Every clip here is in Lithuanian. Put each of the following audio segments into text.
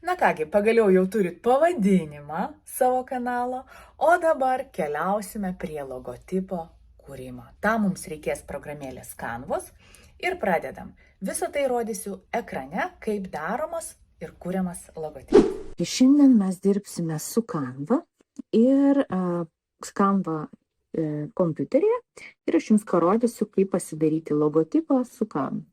Na kągi, pagaliau jau turit pavadinimą savo kanalo, o dabar keliausime prie logotipo kūrimo. Tam mums reikės programėlės Canvos ir pradedam. Visą tai rodysiu ekrane, kaip daromas ir kūriamas logotipas. Šiandien mes dirbsime su Canva ir Canva kompiuteryje ir aš jums parodysiu, kaip pasidaryti logotipą su Canva.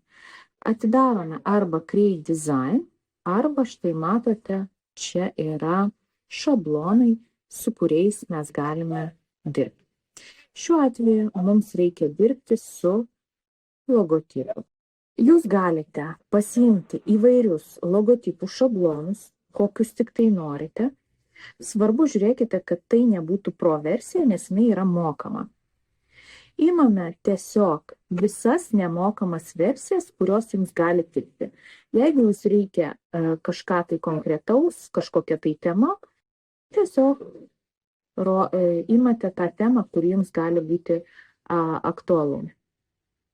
Atidarome arba Create Design, arba štai matote, čia yra šablonai, su kuriais mes galime dirbti. Šiuo atveju mums reikia dirbti su logotipu. Jūs galite pasiimti įvairius logotipų šablonus, kokius tik tai norite. Svarbu žiūrėkite, kad tai nebūtų pro versija, nes jinai yra mokama. Įmame tiesiog visas nemokamas versijas, kurios jums gali tikti. Jeigu jūs reikia kažką tai konkretaus, kažkokia tai tema, tiesiog įmate tą temą, kuri jums gali būti aktualu.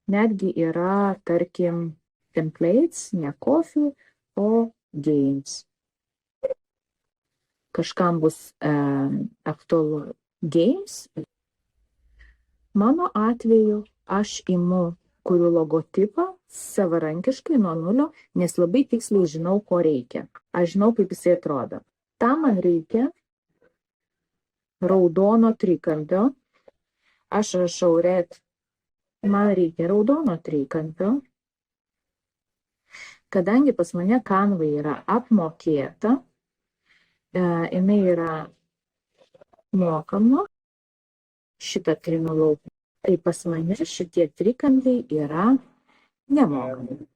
Netgi yra, tarkim, templates, ne coffee, o games. Kažkam bus aktualu games. Mano atveju aš imu, kuriu logotipą savarankiškai nuo nulio, nes labai tiksliai žinau, ko reikia. Aš žinau, kaip jisai atrodo. Tam man reikia raudono trikampio. Aš rašau red. Man reikia raudono trikampio. Kadangi pas mane Canva yra apmokėta, jinai yra mokama, šitą trinu lauk. Tai pas mane šitie trikampiai yra nemokami.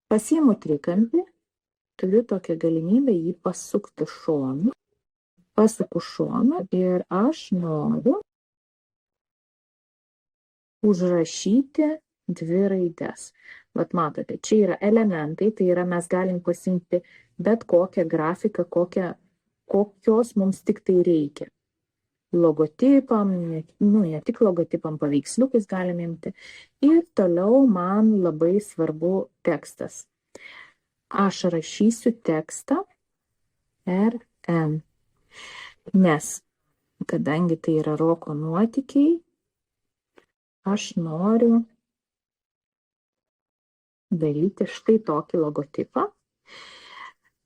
Pasiimu trikampį, turiu tokią galimybę jį pasukti šonu. Pasuku šonu ir aš noriu užrašyti dvi raides. Vat matote, čia yra elementai, tai yra mes galim pasiimti bet kokią grafiką, kokios mums tik tai reikia. Logotipam, ne tik logotipam, paveiksliukais galim imti. Ir toliau man labai svarbu tekstas. Aš rašysiu tekstą RN. Nes, kadangi tai yra roko nuotykiai, aš noriu daryti štai tokį logotipą.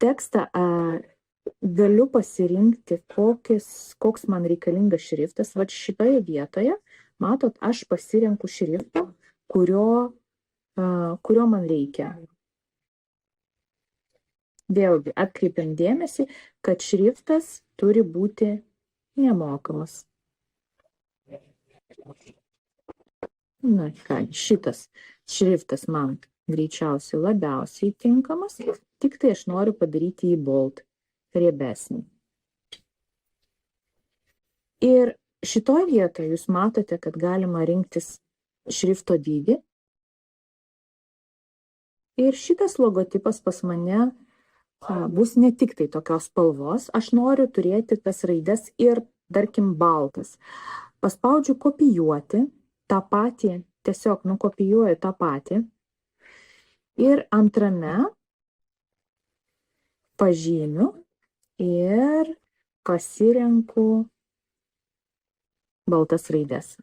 Tekstą galiu pasirinkti, koks man reikalingas šriftas. Vat šitoje vietoje, matot, aš pasirenku šriftą, kurio man reikia. Vėlgi, atkreipiam dėmesį, kad šriftas turi būti nemokamas. Na ką, šitas šriftas man greičiausiai labiausiai tinkamas, tik tai aš noriu padaryti jį bold, riebesnį. Ir šitoje vietoje jūs matote, kad galima rinktis šrifto dydį. Ir šitas logotipas pas mane bus ne tik tai tokios spalvos, aš noriu turėti tas raides ir, tarkim, baltas. Paspaudžiu kopijuoti tą patį, tiesiog nukopijuoju tą patį ir antrame pažymiu ir pasirenku baltas raides.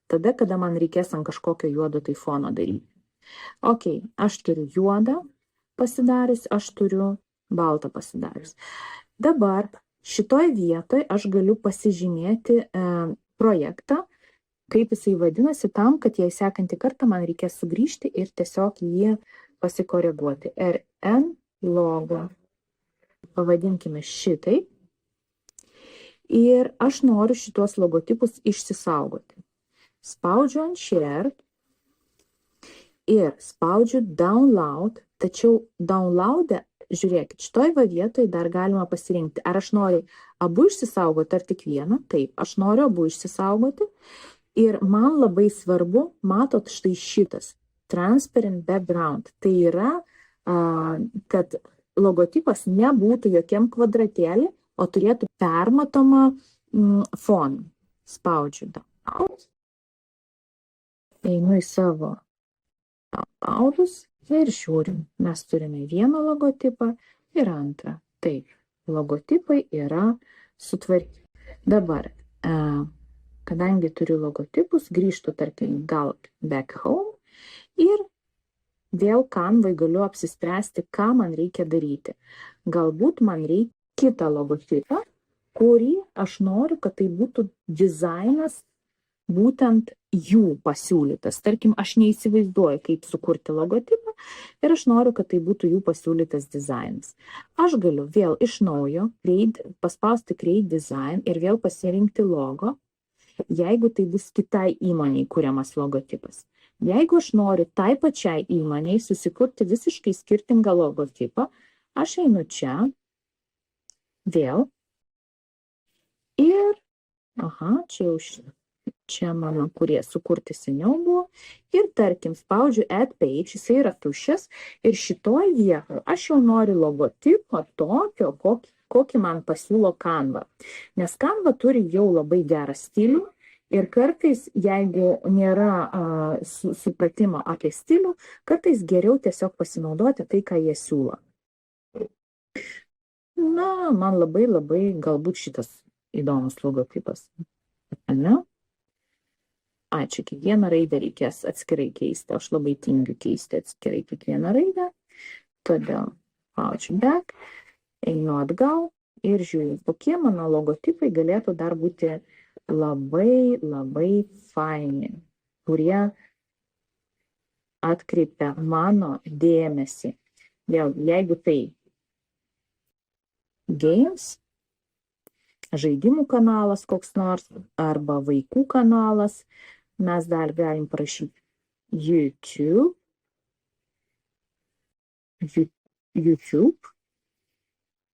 Tada, kada man reikės ant kažkokio juodo tai fono daryti. Ok, aš turiu juodą pasidarius, aš turiu baltą pasidarius. Dabar šitoj vietoj aš galiu pasižymėti projektą, kaip jisai vadinasi, tam, kad jei sekantį kartą man reikės sugrįžti ir tiesiog jį pasikoreguoti. RN logo. Pavadinkime šitai. Ir aš noriu šitos logotipus išsisaugoti. Spaudžiu ant share ir spaudžiu download, tačiau download'e, žiūrėkit, šitoj vietoj dar galima pasirinkti, ar aš noriu abu išsisaugoti, ar tik vieną. Taip, aš noriu abu išsisaugoti. Ir man labai svarbu, matot, štai šitas transparent background. Tai yra, kad logotipas nebūtų jokiam kvadratėlį, o turėtų permatomą foną. Spaudžiu download. Einu į savo downloadus ir žiūrim. Mes turime vieną logotipą ir antrą. Taip, logotipai yra sutvarkyti. Dabar, kadangi turiu logotipus, grįžtu, tarkim, gal back home ir vėl Canvai galiu apsispręsti, ką man reikia daryti. Galbūt man reikia kitą logotipą, kurį aš noriu, kad tai būtų dizainas būtent jų pasiūlytas. Tarkim, aš neįsivaizduoju, kaip sukurti logotipą ir aš noriu, kad tai būtų jų pasiūlytas dizainas. Aš galiu vėl iš naujo paspausti Create Design ir vėl pasirinkti logo, jeigu tai bus kitai įmoniai kuriamas logotipas. Jeigu aš noriu tai pačiai įmoniai susikurti visiškai skirtingą logotipą, aš einu čia, vėl, ir, čia mano, kurie sukurti seniau buvo, ir tarkim, spaudžiu Add Page, jisai yra tuščias, ir šitoj vietoje aš jau noriu logotipą tokio, kokį man pasiūlo Canva. Nes Canva turi jau labai gerą stilių, ir kartais, jeigu nėra supratimo apie stilių, kartais geriau tiesiog pasinaudoti tai, ką jie siūlo. Na, man labai galbūt šitas įdomus logotipas. Ne? Čia kiekvieną raidę reikės atskirai keisti. Aš labai tingiu keisti atskirai kiekvieną raidę. Todėl spaudžiu back, einu atgal ir žiūriu, kokie mano logotipai galėtų dar būti labai faini, kurie atkreipia mano dėmesį. Vėl, jeigu tai games, žaidimų kanalas koks nors, arba vaikų kanalas, mes dar galim parašyti YouTube,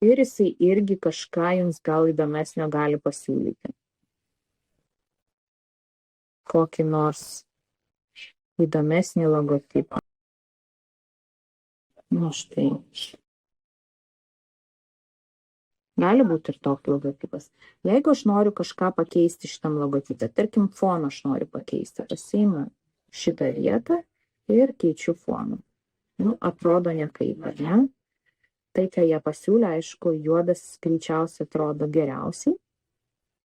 ir jisai irgi kažką jums gal įdomesnio gali pasiūlyti. Kokį nors įdomesnį logotipą. Štai. Gali būti ir toks logotipas. Jeigu aš noriu kažką pakeisti šitam logotipę, tarkim, foną aš noriu pakeisti, pasiimu šitą vietą ir keičiu foną. Atrodo nekaip, ar ne? Tai, ką jie pasiūlė, aišku, juodas greičiausiai atrodo geriausiai,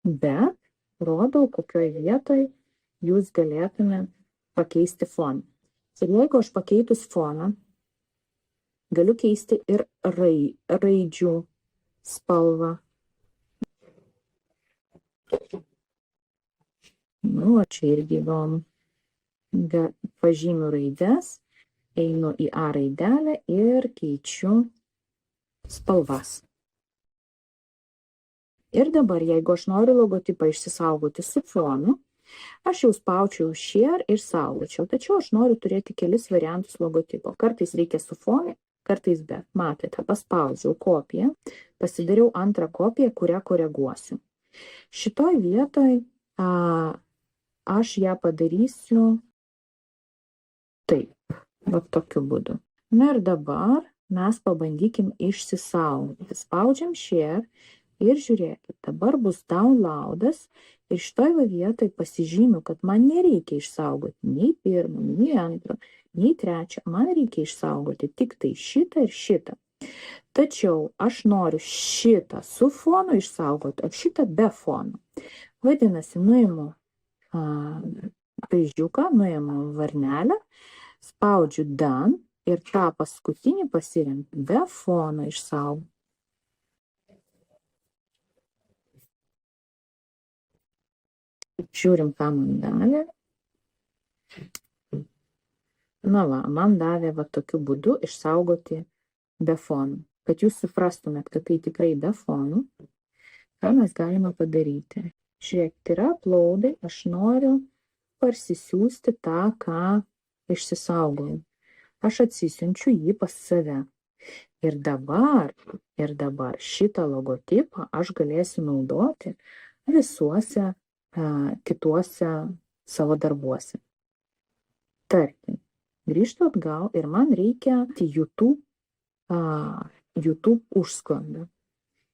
bet rodau, kokioje vietoje jūs galėtume pakeisti foną. Ir jeigu aš pakeitus foną, galiu keisti ir raidžių spalvą. Čia irgi įdomu. Pažymiu raides, einu į A raidelę ir keičiu spalvas. Ir dabar, jeigu aš noriu logotipą išsisaugoti su fonu, aš jau spaudžiau Share ir saugočiau. Tačiau aš noriu turėti kelis variantus logotipo. Kartais reikia su fonu, kartais be. Matote, paspaudžiau kopiją, pasidariau antrą kopiją, kurią koreguosiu. Šitoj vietoj aš ją padarysiu taip, tokiu būdu. Na ir dabar mes pabandykim išsisaugoti. Spaudžiam Share ir žiūrėkit, dabar bus downloadas ir šitoj vietoj pasižymiu, kad man nereikia išsaugoti nei pirmo, nei antro, nei trečio. Man reikia išsaugoti tik tai šitą ir šitą. Tačiau aš noriu šitą su fonu išsaugoti, o šitą be fono. Vadinasi, nuimu kryžiuką, nuimu varnelę, spaudžiu Done ir tą paskutinį pasirenku be fono išsaugoti. Žiūrim, ką man davė. Man davė tokiu būdu išsaugoti be fonų. Kad jūs suprastumėt, kad tai tikrai be fonų, ką mes galime padaryti. Žiūrėkit, yra uploadai, aš noriu parsisiųsti tą, ką išsisaugojau. Aš atsisiunčiu jį pas save. Ir dabar šitą logotipą aš galėsiu naudoti visuose kituose savo darbuose. Tarkim, grįžtu atgal ir man reikia YouTube užsklandą.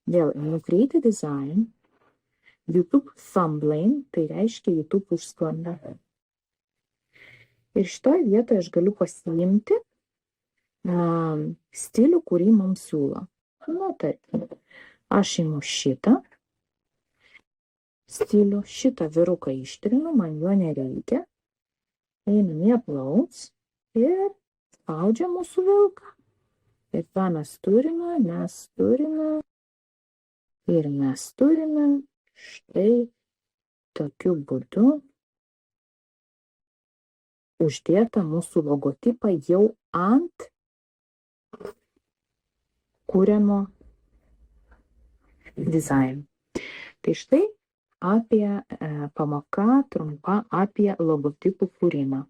Vėl Create Design, YouTube Thumbnail, tai reiškia YouTube užsklandą. Ir šitoj vietoje aš galiu pasiimti stilių, kurį mums siūlo. Na, tarkim, aš imu šitą stilių, šitą vyruką ištrinu, man jo nereikia, einam į uploads ir spaudžiam mūsų vilką. Ir ką mes turime? Mes turime štai tokiu būdu uždėtą mūsų logotipą jau ant kuriamo dizaino. Tai štai apie pamoka trumpa apie logotipų kūrimą.